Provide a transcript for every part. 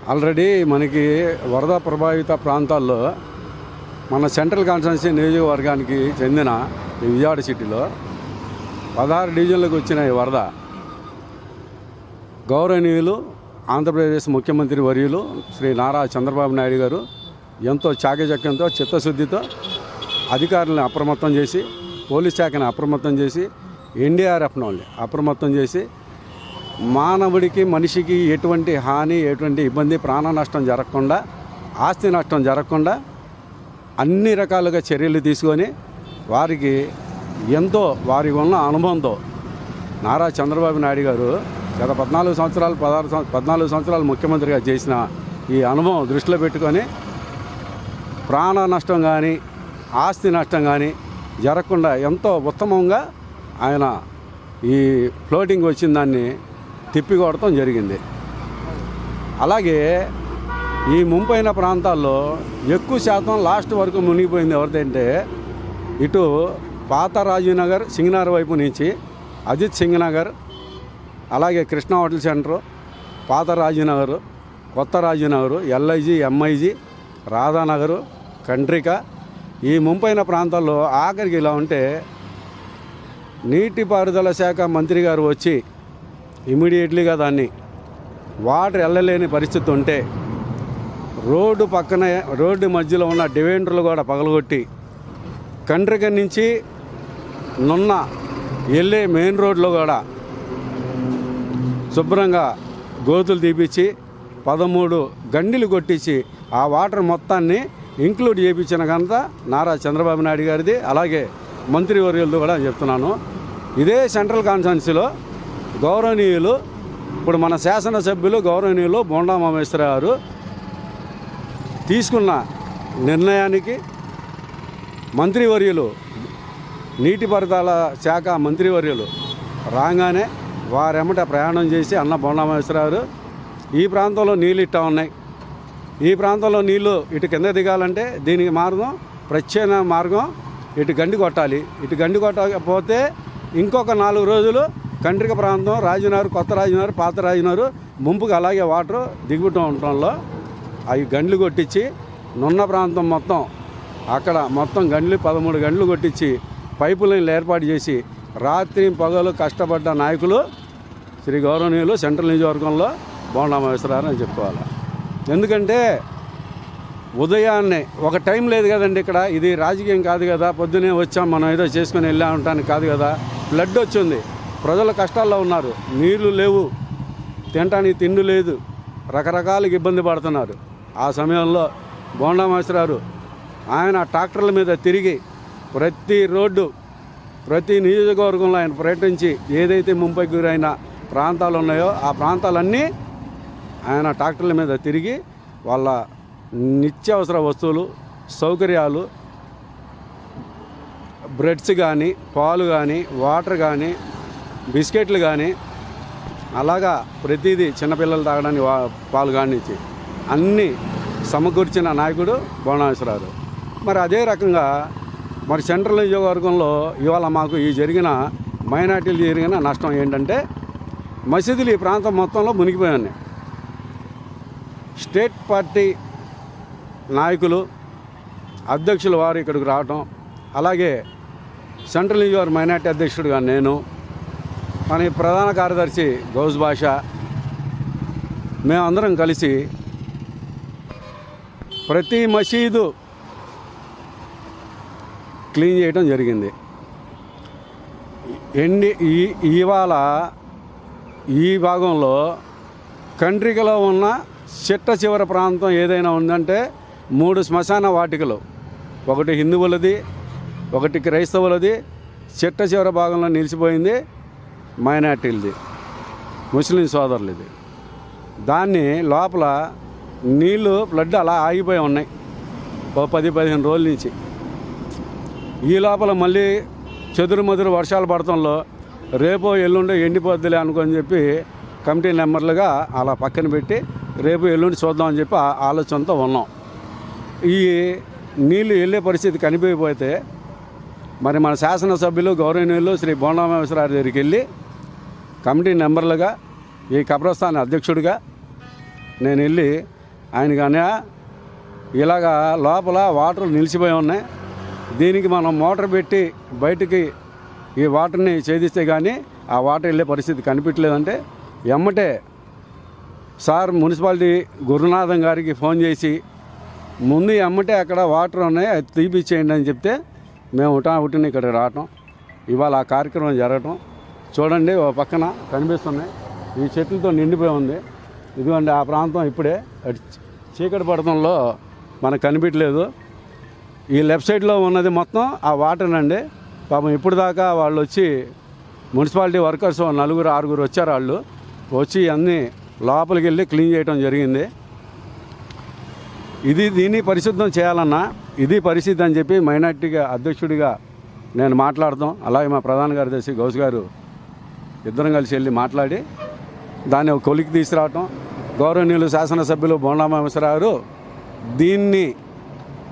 Already మనకి వరద ప్రభావిత ప్రాంతాల్లో మన సెంట్రల్ కాన్స్టిట్యున్సీ నియోజకవర్గానికి చెందిన ఈ విజయవాడ సిటీలో 16 డివిజన్లకు వచ్చిన ఈ వరద గౌరవనీయులు ఆంధ్రప్రదేశ్ ముఖ్యమంత్రి వర్యులు శ్రీ నారా చంద్రబాబు నాయుడు గారు ఎంతో చాకచక్యంతో చిత్తశుద్ధితో అధికారులను అప్రమత్తం చేసి పోలీస్ శాఖను అప్రమత్తం చేసి ఎన్డీఆర్ఎఫ్ను అప్రమత్తం చేసి మానవుడికి మనిషికి ఎటువంటి హాని ఎటువంటి ఇబ్బంది ప్రాణ నష్టం జరగకుండా ఆస్తి నష్టం జరగకుండా అన్ని రకాలుగా చర్యలు తీసుకొని వారికి ఎంతో వారికి ఉన్న అనుభవంతో నారా చంద్రబాబు నాయుడు గారు గత 14 సంవత్సరాలు ముఖ్యమంత్రిగా చేసిన ఈ అనుభవం దృష్టిలో పెట్టుకొని ప్రాణ నష్టం కానీ ఆస్తి నష్టం కానీ జరగకుండా ఎంతో ఉత్తమంగా ఆయన ఈ ఫ్లోటింగ్ వచ్చిన దాన్ని తిప్పికొడటం జరిగింది. అలాగే ఈ ముంపైన ప్రాంతాల్లో ఎక్కువ శాతం లాస్ట్ వరకు మునిగిపోయింది ఎవరిదంటే ఇటు పాత రాజీనగర్ సింగనగర్ వైపు నుంచి అజిత్ సింగనగర్, అలాగే కృష్ణా హోటల్ సెంటరు, పాత రాజీనగరు, కొత్త రాజీనగరు, ఎల్ఐజీ, ఎంఐజీ, రాధానగరు, కండ్రిక ఈ ముంపైన ప్రాంతాల్లో ఆఖరికి ఇలా ఉంటే నీటిపారుదల శాఖ మంత్రి గారు వచ్చి ఇమీడియట్లీగా దాన్ని వాటర్ వెళ్ళలేని పరిస్థితి ఉంటే రోడ్డు పక్కనే రోడ్డు మధ్యలో ఉన్న డివైడర్లు కూడా పగలగొట్టి కండ్రిక నుంచి నున్న వెళ్ళే మెయిన్ రోడ్లో కూడా శుభ్రంగా గోతులు తీపిచ్చి 13 గండిలు కొట్టించి ఆ వాటర్ మొత్తాన్ని ఇంక్లూడ్ చేయించిన కనుక నారా చంద్రబాబు నాయుడు గారిది, అలాగే మంత్రివర్యులతో కూడా చెప్తున్నాను. ఇదే సెంట్రల్ కాన్స్టిట్యున్సీలో గౌరవనీయులు ఇప్పుడు మన శాసనసభ్యులు గౌరవనీయులు బోండా ఉమామహేశ్వర గారు తీసుకున్న నిర్ణయానికి మంత్రివర్యులు నీటిపారుదల శాఖ మంత్రివర్యులు రాగానే వారెమ్మట ప్రయాణం చేసి అన్న బోండా ఉమామహేశ్వర గారు ఈ ప్రాంతంలో నీళ్ళు ఇట్టా ఉన్నాయి, ఈ ప్రాంతంలో నీళ్ళు ఇటు కింద దిగాలంటే దీనికి మార్గం ప్రత్యేక మార్గం ఇటు గండి కొట్టాలి, ఇటు గండి కొట్టకపోతే ఇంకొక 4 రోజులు కండ్రిక ప్రాంతం రాజీనగర్, కొత్త రాజీనగర్, పాత రాజీనగర్ ముంపుకు అలాగే వాటర్ దిగుతూ ఉండటంలో అవి గండ్లు కొట్టించి నున్న ప్రాంతం మొత్తం అక్కడ మొత్తం గండ్లు 13 గంటలు కొట్టించి పైపు లైన్లు ఏర్పాటు చేసి రాత్రి పగలు కష్టపడ్డ నాయకులు శ్రీ గౌరవనీయులు సెంట్రల్ నియోజకవర్గంలో బోండా ఉమామహేశ్వర అని చెప్పుకోవాలి. ఎందుకంటే ఉదయాన్నే ఒక టైం లేదు కదండి, ఇక్కడ ఇది రాజకీయం కాదు కదా, పొద్దునే వచ్చాం మనం ఏదో చేసుకుని వెళ్ళామంటానికి కాదు కదా. ఫ్లడ్ వచ్చింది, ప్రజలు కష్టాల్లో ఉన్నారు, నీళ్లు లేవు, తినడానికి తిండి లేదు, రకరకాలుగా ఇబ్బంది పడుతున్నారు. ఆ సమయంలో బోండా ఉమామహేశ్వర గారు ఆయన ట్రాక్టర్ల మీద తిరిగి ప్రతి రోడ్డు ప్రతి నియోజకవర్గంలో ఆయన పర్యటించి ఏదైతే ముంపైకి గురైన ప్రాంతాలు ఉన్నాయో ఆ ప్రాంతాలన్నీ ఆయన ట్రాక్టర్ల మీద తిరిగి వాళ్ళ నిత్యావసర వస్తువులు సౌకర్యాలు బ్రెడ్స్ కానీ పాలు కానీ వాటర్ కానీ బిస్కెట్లు కానీ అలాగా ప్రతిదీ చిన్నపిల్లలు తాగడానికి పాలు కానిచ్చి అన్నీ సమకూర్చిన నాయకుడు బోండా ఉమామహేశ్వర గారు. మరి అదే రకంగా మరి సెంట్రల్ నియోజకవర్గంలో ఇవాళ మాకు ఈ జరిగిన మైనార్టీలు జరిగిన నష్టం ఏంటంటే మసీదులు ఈ ప్రాంతం మొత్తంలో మునిగిపోయాయి. స్టేట్ పార్టీ నాయకులు అధ్యక్షుల వారు ఇక్కడికి రావటం, అలాగే సెంట్రల్ నియోజకవర్గ మైనార్టీ అధ్యక్షుడిగా నేను, మన ప్రధాన కార్యదర్శి గౌజ్ బాషా, మేమందరం కలిసి ప్రతి మసీదు క్లీన్ చేయడం జరిగింది. ఇవాళ ఈ భాగంలో కండ్రికలో ఉన్న చిట్ట చివరి ప్రాంతం ఏదైనా ఉందంటే 3 శ్మశాన వాటికలు, ఒకటి హిందువులది, ఒకటి క్రైస్తవులది, చిట్ట చివరి భాగంలో నిలిచిపోయింది మైనార్టీలది, ముస్లిం సోదరులది. దాన్ని లోపల నీళ్ళు ఫ్లడ్ అలా ఆగిపోయి ఉన్నాయి 10-15 రోజుల నుంచి. ఈ లోపల మళ్ళీ చెదురుమదురు వర్షాలు పడటంలో రేపో ఎల్లుండో ఎండిపోద్దులే అనుకొని చెప్పి కమిటీ మెంబర్లుగా అలా పక్కన పెట్టి రేపు ఎల్లుండి చూద్దామని చెప్పి ఆలోచనతో ఉన్నాం. ఈ నీళ్ళు వెళ్ళే పరిస్థితి కనిపించకపోతే మరి మన శాసనసభ్యులు గౌరవనీయులు శ్రీ బోండా ఉమామహేశ్వర గారి దగ్గరికి వెళ్ళి కమిటీ మెంబర్లుగా ఈ కబ్రస్థాన్ అధ్యక్షుడిగా నేను వెళ్ళి ఆయనకి అనే ఇలాగా లోపల వాటర్ నిలిచిపోయి ఉన్నాయి, దీనికి మనం మోటార్ పెట్టి బయటికి ఈ వాటర్ని ఛేదిస్తే కానీ ఆ వాటర్ వెళ్ళే పరిస్థితి కనిపించలేదంటే ఎమ్మటే సార్ మున్సిపాలిటీ గురునాథం గారికి ఫోన్ చేసి ముందు ఎమ్మటే అక్కడ వాటర్ ఉన్నాయి అది తీపిచ్చేయండి అని చెప్తే మేము ఉట్టిని ఇక్కడికి రావటం, ఇవాళ ఆ కార్యక్రమం జరగటం. చూడండి ఓ పక్కన కనిపిస్తున్నాయి, ఈ చెట్లతో నిండిపోయి ఉంది. ఇదిగోండి ఆ ప్రాంతం ఇప్పుడే చీకటి పడటంలో మనకు కనిపించలేదు. ఈ లెఫ్ట్ సైడ్లో ఉన్నది మొత్తం ఆ వాటర్ అండి. పాపం ఇప్పుడు దాకా వాళ్ళు వచ్చి మున్సిపాలిటీ వర్కర్స్ 4-6 వచ్చారు. వాళ్ళు వచ్చి అన్నీ లోపలికి వెళ్ళి క్లీన్ చేయడం జరిగింది. దీన్ని పరిశుద్ధం చేయాలన్నా ఇది పరిస్థితి అని చెప్పి మైనార్టీగా అధ్యక్షుడిగా నేను మాట్లాడతాం. అలాగే మా ప్రధాన కార్యదర్శి గౌస్ గారు ఇద్దరం కలిసి వెళ్ళి మాట్లాడి దాన్ని ఒక కొలికి తీసుకురావటం. గౌరవనీయులు శాసనసభ్యులు బోండా ఉమామహేశ్వరరావు గారు దీన్ని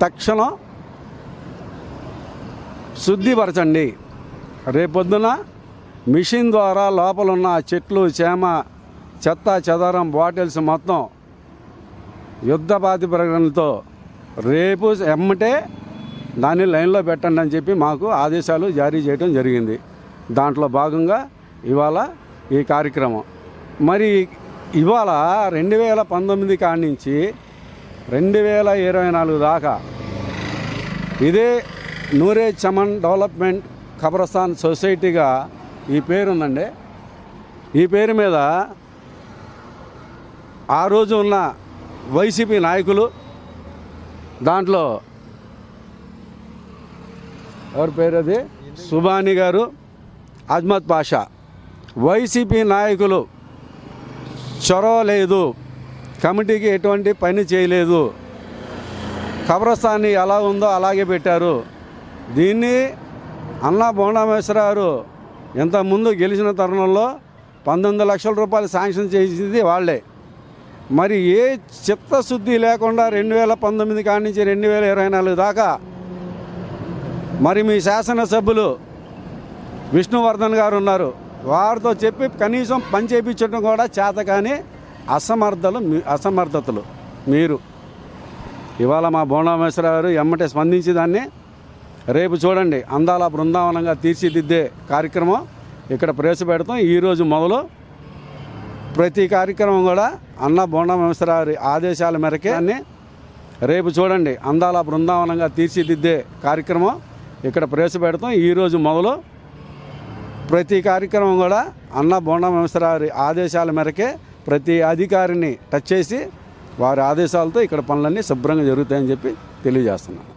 తక్షణం శుద్ధిపరచండి. రేపొద్దున మిషన్ ద్వారా లోపల ఉన్న చెట్లు చేమ చెత్త చెదారం బాటిల్స్ మొత్తం యుద్ధ ప్రాతిపదికనతో రేపు ఎమ్మటే దాన్ని లైన్లో పెట్టండి అని చెప్పి మాకు ఆదేశాలు జారీ చేయడం జరిగింది. దాంట్లో భాగంగా ఇవాళ ఈ కార్యక్రమం. మరి ఇవాళ 2019 కాడి నుంచి 2024 దాకా ఇదే నూరే చమన్ డెవలప్మెంట్ ఖబరస్థాన్ సొసైటీగా ఈ పేరు ఉందండి. ఈ పేరు మీద ఆ రోజు ఉన్న వైసీపీ నాయకులు, దాంట్లో ఎవరి పేరు అది సుబానీ గారు, అజ్మత్ పాషా, వైసీపీ నాయకులు చొరవ లేదు, కమిటీకి ఎటువంటి పని చేయలేదు, ఖబరస్థాన్ని ఎలా ఉందో అలాగే పెట్టారు. దీన్ని అన్నా బోండా ఉమామహేశ్వరరావు ఇంతకుముందు గెలిచిన తరుణంలో 19 లక్షల రూపాయలు శాంక్షన్ చేసింది వాళ్ళే. మరి ఏ చిత్తశుద్ధి లేకుండా 2019 కాడి నుంచి 2024 దాకా మరి మీ శాసనసభ్యులు విష్ణువర్ధన్ గారు ఉన్నారు, వారితో చెప్పి కనీసం పని చేయించడం కూడా చేతకాని అసమర్థతలు మీరు. ఇవాళ మా బోండా ఉమామహేశ్వరరావు గారు ఎమ్మటే స్పందించి దాన్ని రేపు చూడండి అందాల బృందావనంగా తీర్చిదిద్దే కార్యక్రమం ఇక్కడ ప్రవేశపెడతాం. ఈరోజు మొదలు ప్రతి కార్యక్రమం కూడా అన్న బోండా ఉమామహేశ్వరరావు ఆదేశాల మేరకే అన్ని రేపు చూడండి అందాల బృందావనంగా తీర్చిదిద్దే కార్యక్రమం ఇక్కడ ప్రవేశపెడతాం. ఈరోజు మొదలు ప్రతి కార్యక్రమం కూడా అన్న బోండా ఉమామహేశ్వరరావు ఆదేశాల మేరకే ప్రతి అధికారిని టచ్ చేసి వారి ఆదేశాలతో ఇక్కడ పనులన్నీ శుభ్రంగా జరుగుతాయని చెప్పి తెలియజేస్తున్నాను.